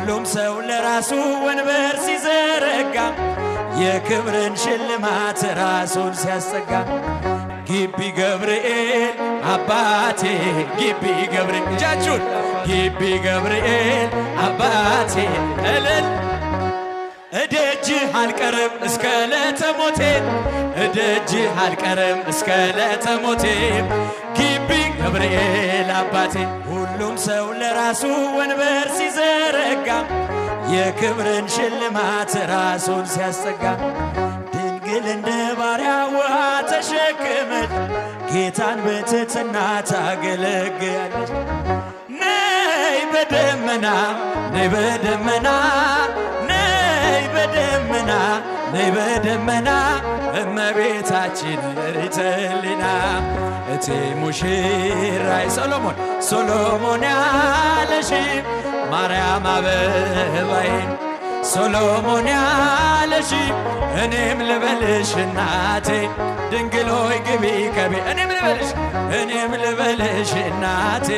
ሁሉም ሰው ለራሱ ወንበር ሲዘረጋ የክብርን ሽልማት ራሱን ሲያስጠጋ ግቢ ገብርኤል አባቴ ግቢ ገብርኤል እጃችሁን ግቢ ገብርኤል አባቴ እልል እደጅህ አልቀርም እስከ ዕለተ ሞቴ እደጅህ አልቀርም እስከ ዕለተ ሞቴ ግቢ ገብርኤል አባቴ ሁሉም ሰው ለራሱ ወንበር ሲዘረጋ የክብርን ሽልማት ራሱን ሲያስጠጋ ድንግል እንደ ባሪያ ውሃ ተሸክመች ጌታን በትሕትና ታገለግያለች። ነይ በደመና ነይ በደመና ነይ በደመና ነይ በደመና እመቤታችን ርትልና እቴ ሙሽራይ ሶሎሞን ያለሽ ማርያም አበባዬ ሶሎሞን ያለሽ እኔም ልበልሽ እናቴ ድንግል ሆይ ግቢ ከቤ እኔም ልበልሽ እናቴ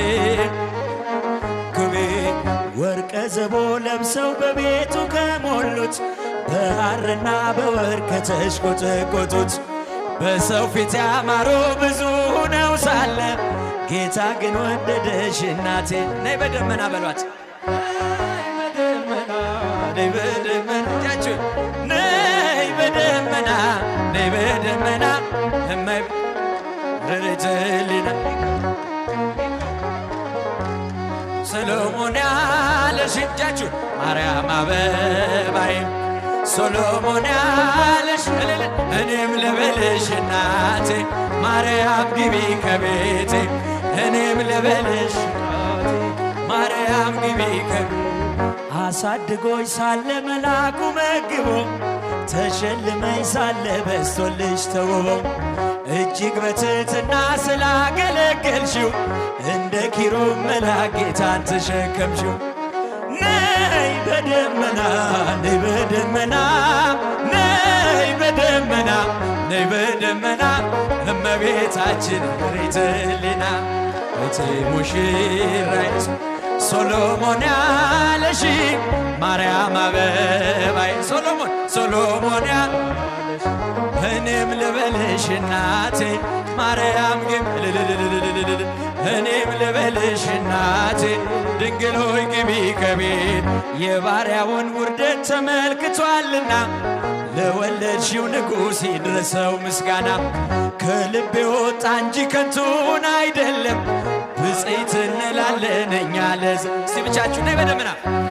ግቢ ወርቀ ዘቦ ለብሰው በቤቱ ከሞሉት በሐርና በወርቅ ከተሽቆጠቆጡት በሰው ፊት ያማሩ ብዙ ሆነው ሳለ ጌታ ግን ወደደሽ እናቴ ነይ በደመና በሏት ነይ በደመና እጃችሁ ነይ በደመና ነይ በደመና እመይ ረድኤትሊና ሰሎሞን ያለሽ እጃችሁ ማርያም አበባዬ ሶሎሞን ያለሽ እኔም ልበልሽ እናቴ ማርያም ግቢ ከቤቴ እኔም ልበልሽ ማርያም ግቢ ከቤቴ አሳድጎሽ ሳለ መላኩ መግቦ ተሸልመኝ ሳለ በስቶልሽ ተውቦ እጅግ በትሕትና ስላገለገልሽው እንደ ኪሩብ መልአክ ጌታን ተሸከምሽው። ነይ በደመና ነይ በደመና ነይ በደመና ነይ በደመና እመቤታችን ርትዕሊና እቴ ሙሽራይ ሶሎሞን ያለሽ ማርያም አበባዬ ሶሎሞን ያለሽ እኔም ልበልሽ እናቴ ማርያም ግቢ እኔም ልበልሽ እናቴ ድንግል ሆይ ግቢ ከቤት የባሪያውን ውርደት ተመልክቷልና ለወለድሽው ንጉሥ ይድረሰው ምስጋና ከልቤ ወጣ እንጂ ከንቱን አይደለም ብፅዕት እንላለን እኛ ለዝ እስቲ ብቻችሁ ነይ በደመና